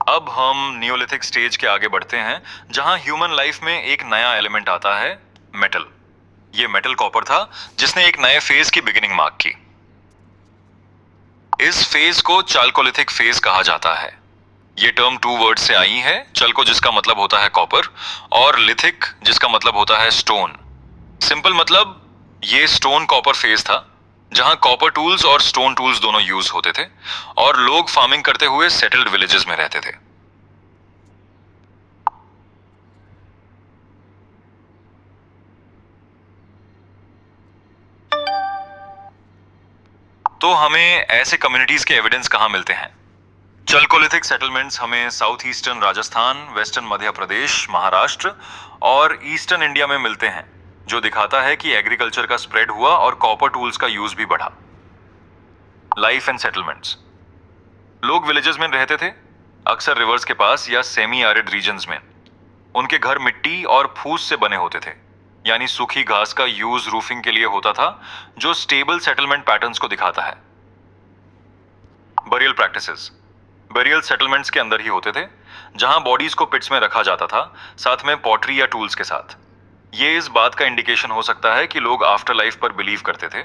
अब हम Neolithic stage के आगे बढ़ते हैं, जहां ह्यूमन लाइफ में एक नया एलिमेंट आता है, मेटल। ये मेटल कॉपर था, जिसने एक नए फेज की बिगिनिंग मार्क की। इस फेज को चाल्कोलिथिक फेज कहा जाता है। ये टर्म टू वर्ड से आई है, चल्को जिसका मतलब होता है कॉपर और लिथिक जिसका मतलब होता है स्टोन। सिंपल मतलब ये स्टोन कॉपर फेज था, जहां कॉपर टूल्स और स्टोन टूल्स दोनों यूज होते थे और लोग फार्मिंग करते हुए सेटल्ड विलेजेस में रहते थे। तो हमें ऐसे कम्युनिटीज के एविडेंस कहां मिलते हैं? चल्कोलिथिक सेटलमेंट्स हमें south eastern Rajasthan, western Madhya Pradesh, Maharashtra और ईस्टर्न इंडिया में मिलते हैं, जो दिखाता है कि एग्रीकल्चर का स्प्रेड हुआ और कॉपर टूल्स का यूज भी बढ़ा। Life and settlements. लोग विलेजेस में रहते थे, अक्सर रिवर्स के पास या सेमी एरिड रीजन्स में। उनके घर मिट्टी और फूस से बने होते थे, यानी सूखी घास का यूज रूफिंग के लिए होता था, जो स्टेबल सेटलमेंट पैटर्न्स को दिखाता है। Burial practices. बरियल सेटलमेंट्स के अंदर ही होते थे, जहां बॉडीज को पिट्स में रखा जाता था, साथ में पॉटरी या टूल्स के साथ। ये इस बात का इंडिकेशन हो सकता है कि लोग आफ्टर लाइफ पर बिलीव करते थे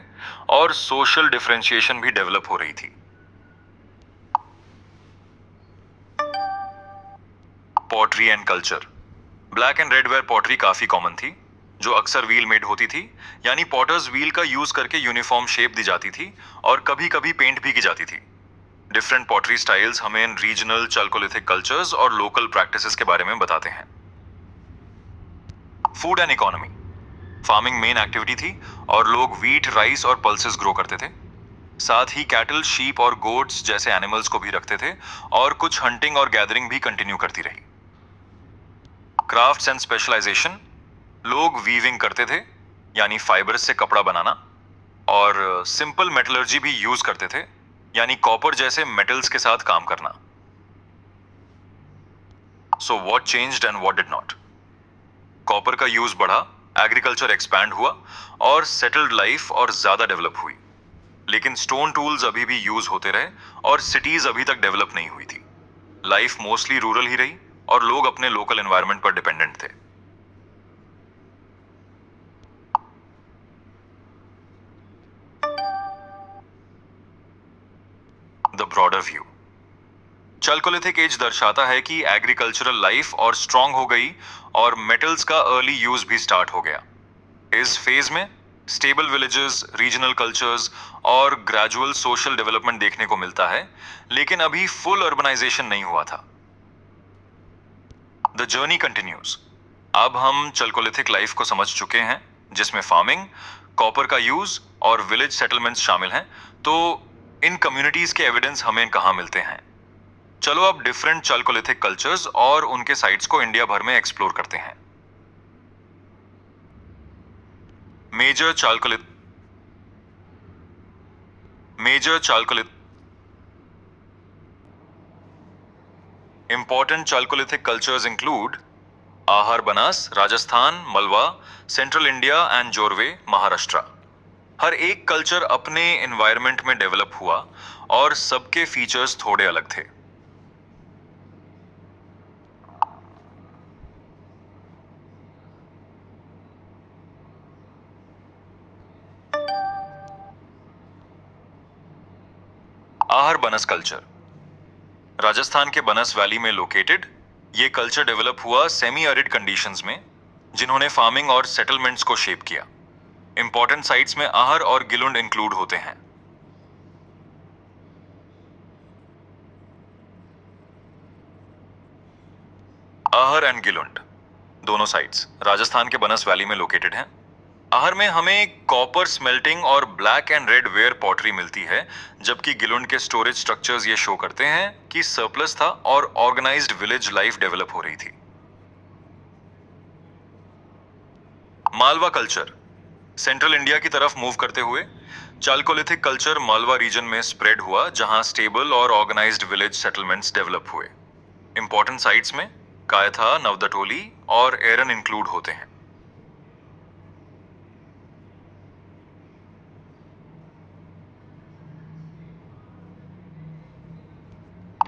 और सोशल डिफरेंशिएशन भी डेवलप हो रही थी। Pottery and culture. Black and red ware pottery काफी कॉमन थी, जो अक्सर व्हील मेड होती थी, यानी पॉटर्स व्हील का यूज करके यूनिफॉर्म शेप दी जाती थी और कभी कभी पेंट भी की जाती थी। डिफरेंट पॉटरी स्टाइल्स हमें रीजनल चल्कोलिथिक कल्चर्स और लोकल प्रैक्टिसेस के बारे में बताते हैं। Food and economy. Farming main activity थी और लोग व्हीट, राइस और पल्सेस ग्रो करते थे। साथ ही कैटल, शीप और गोट्स जैसे एनिमल्स को भी रखते थे और कुछ हंटिंग और गैदरिंग भी कंटिन्यू करती रही। Crafts and specialisation. लोग वीविंग करते थे, यानी फाइबर्स से कपड़ा बनाना, और सिंपल मेटलर्जी भी यूज करते थे, यानी कॉपर जैसे मेटल्स के साथ काम करना। So what changed and what did not? Copper का यूज बढ़ा, एग्रीकल्चर एक्सपैंड हुआ और सेटल्ड लाइफ और ज्यादा डेवलप हुई। लेकिन स्टोन टूल्स अभी भी यूज होते रहे और सिटीज अभी तक डेवलप नहीं हुई थी। लाइफ मोस्टली रूरल ही रही और लोग अपने लोकल एनवायरनमेंट पर डिपेंडेंट थे। The broader view. Chalcolithic age दर्शाता है कि एग्रीकल्चरल लाइफ और स्ट्रांग हो गई और मेटल्स का अर्ली यूज भी स्टार्ट हो गया। इस फेज में स्टेबल विलेजेस, रीजनल कल्चर्स और ग्रेजुअल सोशल डेवलपमेंट देखने को मिलता है, लेकिन अभी फुल अर्बनाइजेशन नहीं हुआ था। The journey continues. अब हम चल्कोलिथिक लाइफ को समझ चुके हैं, जिसमें फार्मिंग, कॉपर का यूज और विलेज सेटलमेंट्स शामिल हैं। तो इन कम्युनिटीज के एविडेंस हमें कहाँ मिलते हैं? चलो अब डिफरेंट चल्कोलिथिक कल्चर्स और उनके साइट्स को इंडिया भर में एक्सप्लोर करते हैं। Major chalcolith major chalcolith important chalcolithic cultures include Ahar Banas Rajasthan, Malwa central India and Jorwe Maharashtra. हर एक कल्चर अपने एनवायरनमेंट में डेवलप हुआ और सबके फीचर्स थोड़े अलग थे। आहर बनस कल्चर राजस्थान के बनस वैली में लोकेटेड। ये कल्चर डेवलप हुआ सेमी एरिड कंडीशंस में, जिन्होंने फार्मिंग और सेटलमेंट्स को शेप किया। इंपॉर्टेंट साइट्स में आहर और गिलुंड इंक्लूड होते हैं। आहर एंड गिलुंड दोनों साइट्स राजस्थान के बनस वैली में लोकेटेड हैं। आहर में हमें कॉपर स्मेल्टिंग और black and red ware pottery मिलती है, जबकि गिलुंड के स्टोरेज स्ट्रक्चर्स ये शो करते हैं कि सरप्लस था और ऑर्गेनाइज्ड विलेज लाइफ डेवलप हो रही थी। मालवा कल्चर सेंट्रल इंडिया की तरफ मूव करते हुए चाल्कोलिथिक कल्चर मालवा रीजन में स्प्रेड हुआ, जहां स्टेबल और ऑर्गेनाइज्ड विलेज सेटलमेंट्स डेवलप हुए। इंपॉर्टेंट साइट्स में कायथा, नवदटोली और एरन इंक्लूड होते हैं।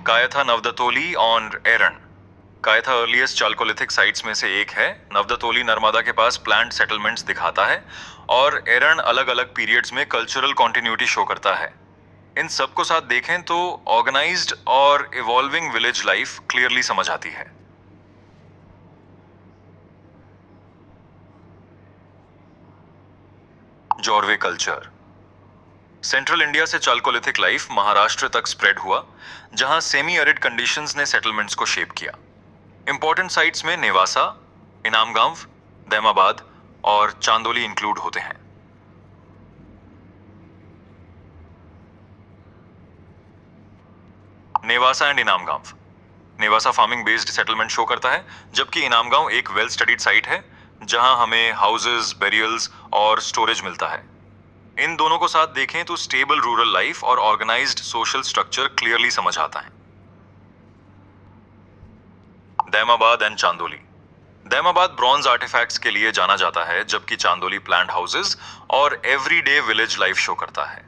Kayatha Navdatoli on Eran. Kayatha earliest chalcolithic sites में से एक है। नवदतोली नर्मदा के पास प्लांट सेटलमेंट्स दिखाता है और एरन अलग अलग पीरियड्स में कल्चरल कॉन्टिन्यूटी शो करता है। इन सब को साथ देखें तो ऑर्गेनाइज्ड और इवॉल्विंग विलेज लाइफ क्लियरली समझ आती है। जॉर्वे कल्चर। सेंट्रल इंडिया से चालकोलिथिक लाइफ महाराष्ट्र तक स्प्रेड हुआ, जहां सेमी एरिड कंडीशंस ने सेटलमेंट्स को शेप किया। इंपॉर्टेंट साइट्स में नेवासा, इनामगांव, दैमाबाद और चांदोली इंक्लूड होते हैं। Nevasa and Inamgaon. Nevasa farming based settlement show करता है, जबकि इनामगांव एक वेल स्टडीड साइट है जहां हमें हाउसेस, बेरियल्स और स्टोरेज मिलता है। इन दोनों को साथ देखें तो स्टेबल रूरल लाइफ और ऑर्गेनाइज्ड सोशल स्ट्रक्चर क्लियरली समझ आता है। Daimabad and Chandoli. Daimabad bronze artefacts के लिए जाना जाता है, जबकि चांदोली प्लांट हाउसेस और एवरीडे विलेज लाइफ शो करता है।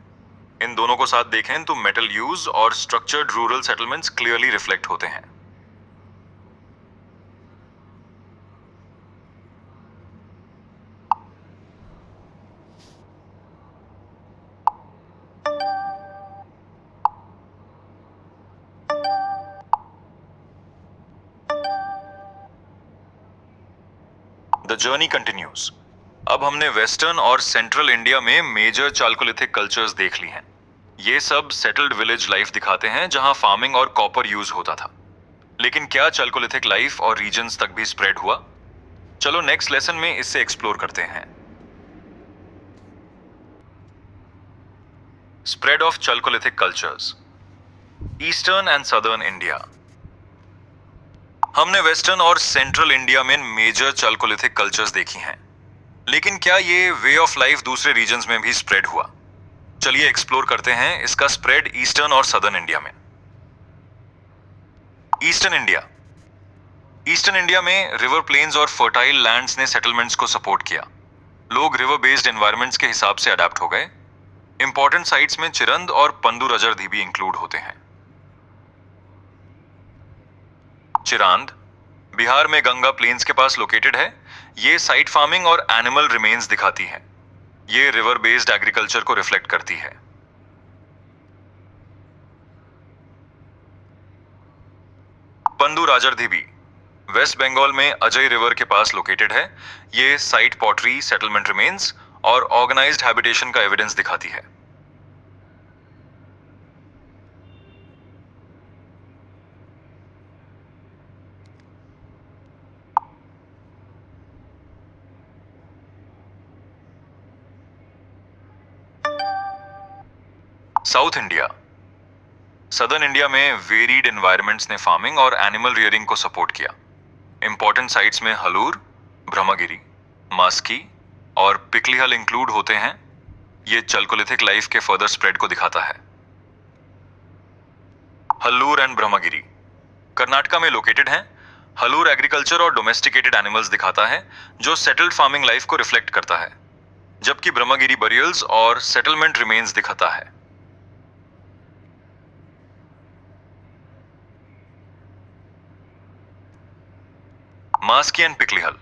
इन दोनों को साथ देखें तो मेटल यूज और structured rural settlements clearly reflect होते हैं। The journey continues. अब हमने वेस्टर्न और सेंट्रल इंडिया में मेजर चालकोलिथिक कल्चर्स देख ली हैं। ये सब सेटल्ड विलेज लाइफ दिखाते हैं जहां फार्मिंग और कॉपर यूज होता था। लेकिन क्या चालकोलिथिक लाइफ और रीजन्स तक भी स्प्रेड हुआ? चलो नेक्स्ट लेसन में इससे एक्सप्लोर करते हैं। Spread of Chalcolithic cultures. Eastern and southern India. हमने वेस्टर्न और सेंट्रल इंडिया में मेजर चालकोलिथिक कल्चर्स देखी हैं, लेकिन क्या ये वे ऑफ लाइफ दूसरे रीजन्स में भी स्प्रेड हुआ? चलिए एक्सप्लोर करते हैं इसका स्प्रेड ईस्टर्न और सदर्न इंडिया में। Eastern India. ईस्टर्न इंडिया में रिवर प्लेन्स और फर्टाइल लैंड्स ने सेटलमेंट्स को सपोर्ट किया। लोग रिवर बेस्ड एनवायरमेंट्स के हिसाब से अडेप्ट हो गए। इंपॉर्टेंट साइट्स में चिरंद और पंदू रजरधी भी इंक्लूड होते हैं। चिरांद बिहार में गंगा प्लेन्स के पास लोकेटेड है। ये साइट फार्मिंग और एनिमल रिमेन्स दिखाती है। ये रिवर बेस्ड एग्रीकल्चर को रिफ्लेक्ट करती है। पंदू राजरधीबी वेस्ट बंगाल में अजय रिवर के पास लोकेटेड है। ये साइट पॉटरी, सेटलमेंट रिमेन्स और ऑर्गेनाइज्ड हैबिटेशन का एविडेंस दिखाती है। South India. सदर्न इंडिया में वेरीड एनवायरनमेंट्स ने फार्मिंग और एनिमल रियरिंग को सपोर्ट किया। इंपॉर्टेंट साइट्स में हलूर, ब्रह्मगिरी, मास्की और पिकलीहल इंक्लूड होते हैं। ये चालकोलिथिक लाइफ के फर्दर स्प्रेड को दिखाता है। हल्लूर एंड ब्रह्मगिरी कर्नाटका में लोकेटेड हैं। हलूर एग्रीकल्चर और डोमेस्टिकेटेड एनिमल्स दिखाता है, जो सेटल्ड फार्मिंग लाइफ को रिफ्लेक्ट करता है, जबकि ब्रह्मगिरी बरियल्स और सेटलमेंट रिमेन्स दिखाता है। मास्की एंड पिकलीहल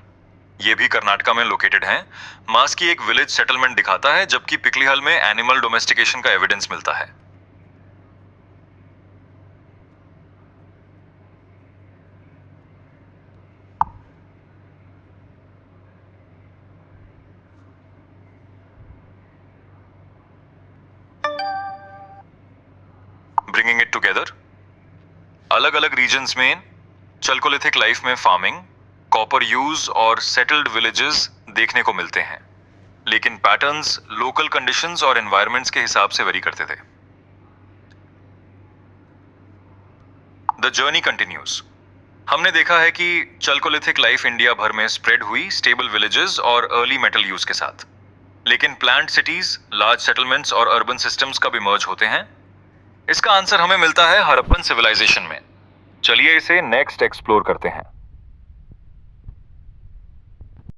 ये भी कर्नाटका में लोकेटेड हैं। मास्की एक विलेज सेटलमेंट दिखाता है, जबकि पिकलीहल में एनिमल डोमेस्टिकेशन का एविडेंस मिलता है। ब्रिंगिंग इट टुगेदर, अलग अलग रीजन्स में चालकोलिथिक लाइफ में फार्मिंग, कॉपर यूज और सेटल्ड विलेजेस देखने को मिलते हैं, लेकिन पैटर्न्स लोकल कंडीशंस और एनवायरनमेंट्स के हिसाब से वेरी करते थे। The journey continues. हमने देखा है कि चालकोलिथिक लाइफ इंडिया भर में स्प्रेड हुई स्टेबल विलेजेस और अर्ली मेटल यूज के साथ, लेकिन प्लांट सिटीज, लार्ज सेटलमेंट्स और अर्बन सिस्टम्स कब इमर्ज होते हैं? इसका आंसर हमें मिलता है हड़प्पन सिविलाइजेशन में। चलिए इसे नेक्स्ट एक्सप्लोर करते हैं।